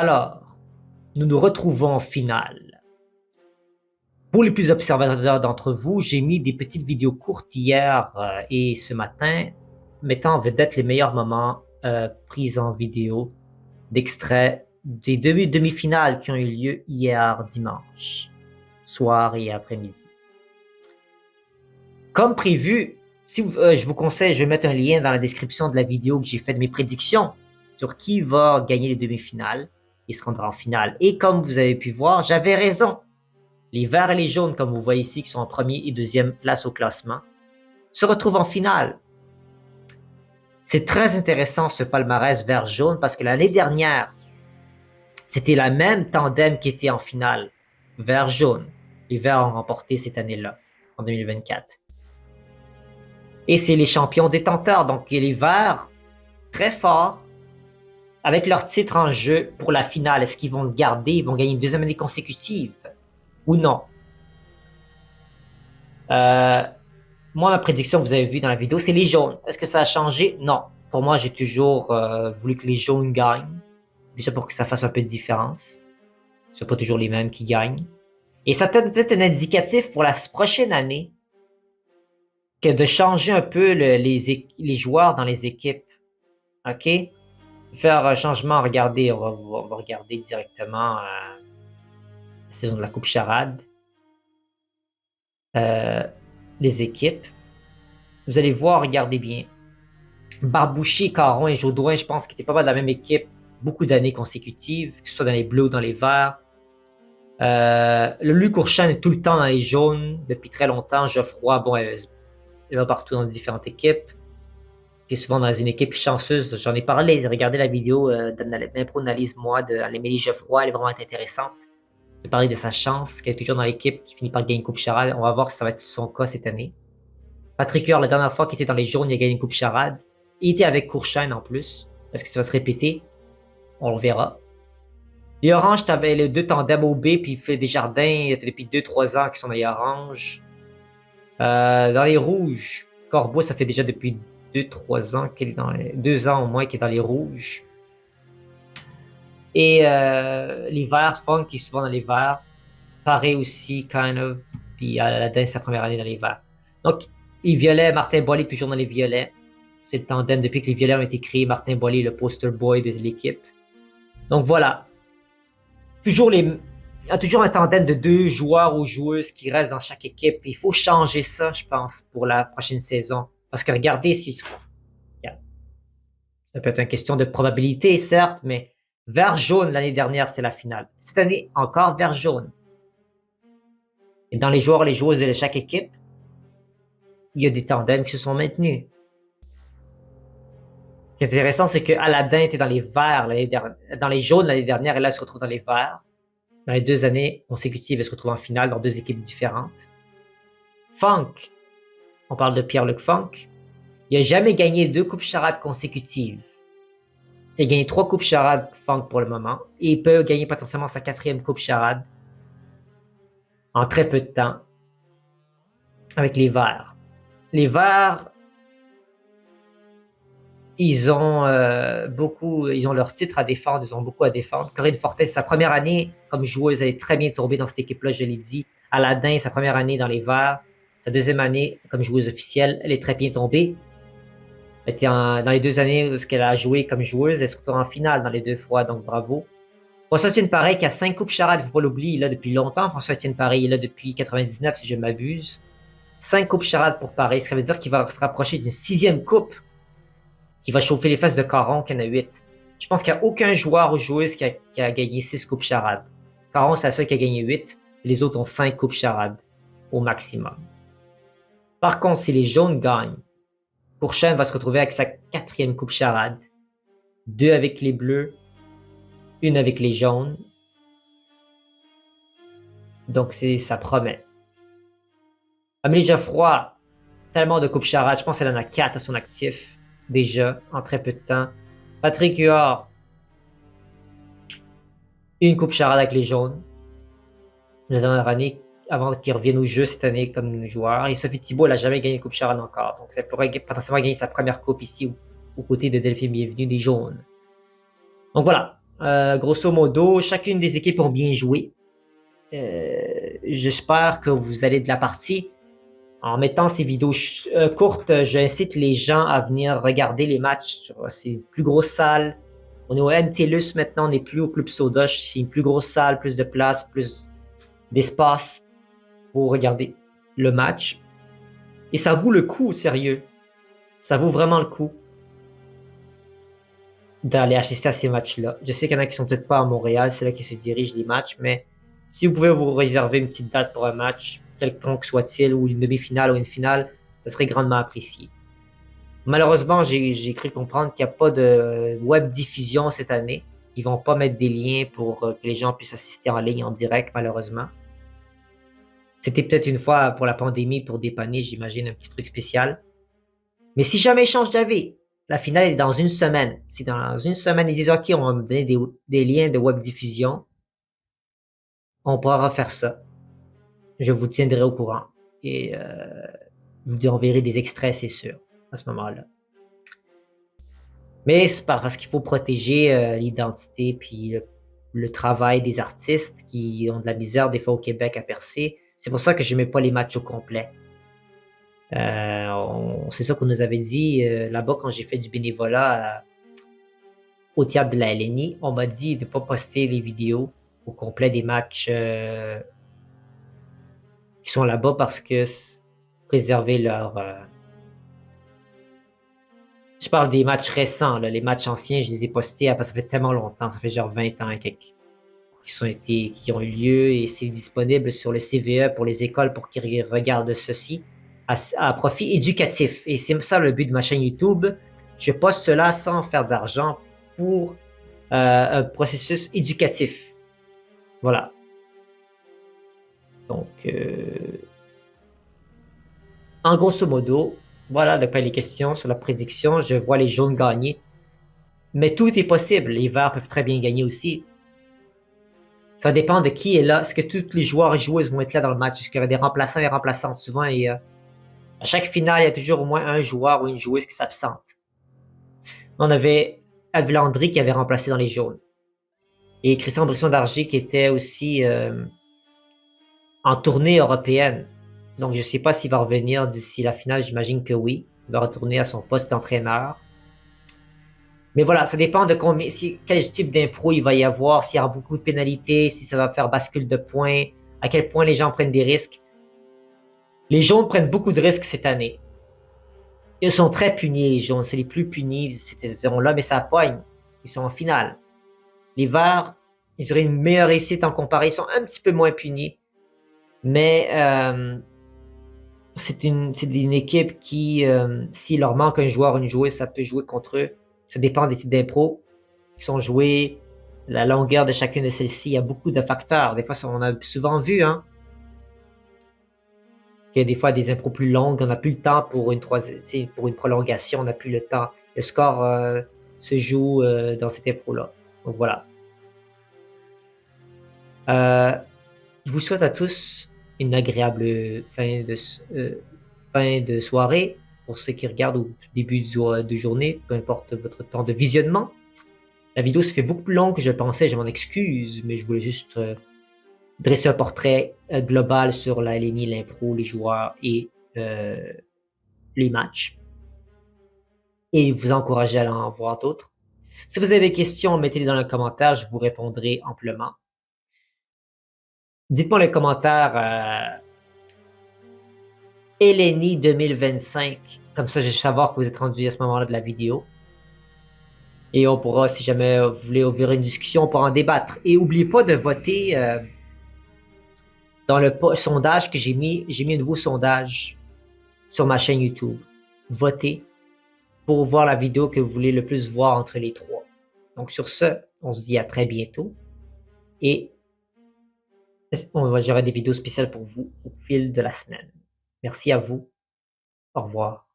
Alors, nous nous retrouvons en finale. Pour les plus observateurs d'entre vous, j'ai mis des petites vidéos courtes hier et ce matin, mettant en vedette les meilleurs moments pris en vidéo d'extraits des demi-finales qui ont eu lieu hier dimanche, soir et après-midi. Comme prévu, je vous conseille, je vais mettre un lien dans la description de la vidéo que j'ai fait de mes prédictions sur qui va gagner les demi-finales et se rendra en finale. Et comme vous avez pu voir, j'avais raison. Les verts et les jaunes, comme vous voyez ici, qui sont en première et deuxième place au classement, se retrouvent en finale. C'est très intéressant ce palmarès vert-jaune parce que l'année dernière, c'était la même tandem qui était en finale, vert-jaune. Les verts ont remporté cette année-là, en 2024. Et c'est les champions détenteurs, donc les verts, très forts, avec leur titre en jeu pour la finale. Est-ce qu'ils vont le garder? Ils vont gagner une deuxième année consécutive ou non? Moi, ma prédiction, vous avez vu dans la vidéo, c'est les jaunes. Est-ce que ça a changé? Non. Pour moi, j'ai toujours voulu que les jaunes gagnent. Déjà pour que ça fasse un peu de différence. Ce ne sont pas toujours les mêmes qui gagnent. Et ça donne peut-être un indicatif pour la prochaine année que de changer un peu les joueurs dans les équipes. OK? Faire un changement, regardez, on va regarder directement la saison de la Coupe Charade. Les équipes. Vous allez voir, regardez bien. Barbouchi, Caron et Jodoin, je pense qu'ils étaient pas mal de la même équipe beaucoup d'années consécutives, que ce soit dans les bleus ou dans les verts. Le Luc Courchain est tout le temps dans les jaunes depuis très longtemps. Geoffroy, bon, il va partout dans différentes équipes. Puis souvent dans une équipe chanceuse, j'en ai parlé. Regardez la vidéo d'impro analyse moi d'Amélie Geoffroy, elle est vraiment intéressante. De parler de sa chance, qu'elle est toujours dans l'équipe qui finit par gagner une Coupe Charade. On va voir si ça va être son cas cette année. Patrick Huard, la dernière fois qu'il était dans les jaunes, il a gagné une Coupe Charade. Il était avec Courchain en plus. Est-ce que ça va se répéter? On le verra. Les oranges, tu avais les deux tandems OB, puis il fait des jardins depuis 2-3 ans qui sont dans les oranges. Dans les rouges, Corbeau, ça fait déjà depuis 2-3 ans qu'il est dans les 2 ans au moins qu'il est dans les rouges. Et les verts, Funk qui est souvent dans les verts. Pareil aussi, kind of. Puis Aladdin, sa première année dans les verts. Donc, les violets, Martin Boily toujours dans les violets. C'est le tandem depuis que les violets ont été créés. Martin Boily, le poster boy de l'équipe. Donc voilà. Il y a toujours un tandem de 2 joueurs ou joueuses qui restent dans chaque équipe. Il faut changer ça, je pense, pour la prochaine saison. Parce que regardez, ça peut être une question de probabilité, certes, mais vert-jaune l'année dernière, c'est la finale. Cette année, encore vert-jaune. Et dans les joueurs et les joueuses de chaque équipe, il y a des tandems qui se sont maintenus. Ce qui est intéressant, c'est que Aladdin était dans les verts dans les jaunes l'année dernière, et là, il se retrouve dans les verts. Dans les 2 années consécutives, il se retrouve en finale dans 2 équipes différentes. Funk, on parle de Pierre-Luc Funk. Il n'a jamais gagné 2 coupes charades consécutives. Il a gagné 3 coupes charades Funk pour le moment. Et il peut gagner potentiellement sa 4e coupe charade en très peu de temps avec les Verts. Les Verts, ils ont leur titre à défendre, ils ont beaucoup à défendre. Corinne Fortin, sa première année comme joueuse, elle est très bien tombée dans cette équipe-là, je l'ai dit. Aladdin, sa première année dans les Verts. Sa 2e année comme joueuse officielle, elle est très bien tombée. Elle était dans les 2 années où elle a joué comme joueuse, elle se retrouve en finale dans les 2 fois, donc bravo. François-Étienne Paré qui a 5 coupes charades, il ne faut pas l'oublier, il est là depuis longtemps. François-Étienne Paré, il est là depuis 99, si je ne m'abuse. 5 coupes charades pour Paré, ce qui veut dire qu'il va se rapprocher d'une 6e coupe qui va chauffer les fesses de Caron qui en a 8. Je pense qu'il n'y a aucun joueur ou joueuse qui a gagné 6 coupes charades. Caron, c'est le seul qui a gagné 8. Et les autres ont 5 coupes charades au maximum. Par contre, si les jaunes gagnent, Courchain va se retrouver avec sa 4e coupe charade. 2 avec les bleus, 1 avec les jaunes. Donc, ça promet. Amélie Geoffroy, tellement de coupes charades. Je pense qu'elle en a 4 à son actif, déjà, en très peu de temps. Patrick Huard, 1 coupe charade avec les jaunes. La dernière année, avant qu'il revienne au jeu cette année comme joueur. Et Sophie Thibault, elle n'a jamais gagné Coupe Charade encore. Donc, elle pourrait potentiellement gagner sa première coupe ici, aux côtés de Delphine Bienvenue des Jaunes. Donc voilà. Grosso modo, chacune des équipes ont bien joué. J'espère que vous allez de la partie. En mettant ces vidéos courtes, j'incite les gens à venir regarder les matchs sur ces plus grosses salles. On est au MTLUS maintenant, on n'est plus au Club Soda. C'est une plus grosse salle, plus de place, plus d'espace pour regarder le match. Et ça vaut le coup, sérieux. Ça vaut vraiment le coup d'aller assister à ces matchs-là. Je sais qu'il y en a qui sont peut-être pas à Montréal, c'est là qu'ils se dirigent les matchs, mais si vous pouvez vous réserver une petite date pour un match, quelconque soit-il, ou une demi-finale ou une finale, ça serait grandement apprécié. Malheureusement, j'ai cru comprendre qu'il n'y a pas de web diffusion cette année. Ils vont pas mettre des liens pour que les gens puissent assister en ligne en direct, malheureusement. C'était peut-être une fois pour la pandémie, pour dépanner, j'imagine, un petit truc spécial. Mais si jamais ils changent d'avis, la finale est dans une semaine. Si dans une semaine, ils disent, OK, on va me donner des liens de web diffusion, on pourra refaire ça. Je vous tiendrai au courant. Et je vous enverrai des extraits, c'est sûr, à ce moment-là. Mais c'est parce qu'il faut protéger l'identité puis le travail des artistes qui ont de la misère des fois au Québec à percer. C'est pour ça que je mets pas les matchs au complet. C'est ça qu'on nous avait dit là-bas quand j'ai fait du bénévolat au théâtre de la LNI. On m'a dit de ne pas poster les vidéos au complet des matchs qui sont là-bas parce que préserver leur... Je parle des matchs récents, là, les matchs anciens, je les ai postés parce que ça fait tellement longtemps, ça fait genre 20 ans qui ont eu lieu et c'est disponible sur le CVE pour les écoles pour qu'ils regardent ceci à profit éducatif. Et c'est ça le but de ma chaîne YouTube. Je poste cela sans faire d'argent pour un processus éducatif. Voilà. Donc, en grosso modo, voilà de quoi les questions sur la prédiction. Je vois les jaunes gagner. Mais tout est possible. Les verts peuvent très bien gagner aussi. Ça dépend de qui est là. Est-ce que tous les joueurs et joueuses vont être là dans le match? Est-ce qu'il y aura des remplaçants et remplaçantes? Souvent, et, à chaque finale, il y a toujours au moins un joueur ou une joueuse qui s'absente. On avait Ed Landry qui avait remplacé dans les jaunes. Et Christian Brisson d'Argy qui était aussi en tournée européenne. Donc, je ne sais pas s'il va revenir d'ici la finale. J'imagine que oui. Il va retourner à son poste d'entraîneur. Mais voilà, ça dépend de quel type d'impro il va y avoir, s'il y aura beaucoup de pénalités, si ça va faire bascule de points, à quel point les gens prennent des risques. Les jaunes prennent beaucoup de risques cette année. Ils sont très punis, les jaunes. C'est les plus punis cette saison-là, mais ça poigne. Ils sont en finale. Les verts, ils auraient une meilleure réussite en comparé. Ils sont un petit peu moins punis. Mais c'est une équipe qui, s'il leur manque un joueur ou une joueuse, ça peut jouer contre eux. Ça dépend des types d'impro qui sont joués, la longueur de chacune de celles-ci. Il y a beaucoup de facteurs. Des fois, on a souvent vu qu'il y a des fois des impros plus longues. On n'a plus le temps pour une prolongation. On n'a plus le temps. Le score se joue dans cette impro-là. Donc voilà. Je vous souhaite à tous une agréable fin de soirée. Pour ceux qui regardent au début de journée, peu importe votre temps de visionnement. La vidéo se fait beaucoup plus longue que je pensais, je m'en excuse, mais je voulais juste dresser un portrait global sur la LNI, l'impro, les joueurs et les matchs. Et vous encourager à en voir d'autres. Si vous avez des questions, mettez-les dans les commentaires, je vous répondrai amplement. Dites-moi dans les commentaires LNI 2025, comme ça je vais savoir que vous êtes rendu à ce moment-là de la vidéo. Et on pourra, si jamais vous voulez ouvrir une discussion, on pourra en débattre. Et n'oubliez pas de voter dans le sondage que j'ai mis un nouveau sondage sur ma chaîne YouTube. Votez pour voir la vidéo que vous voulez le plus voir entre les trois. Donc sur ce, on se dit à très bientôt. Et j'aurai des vidéos spéciales pour vous au fil de la semaine. Merci à vous. Au revoir.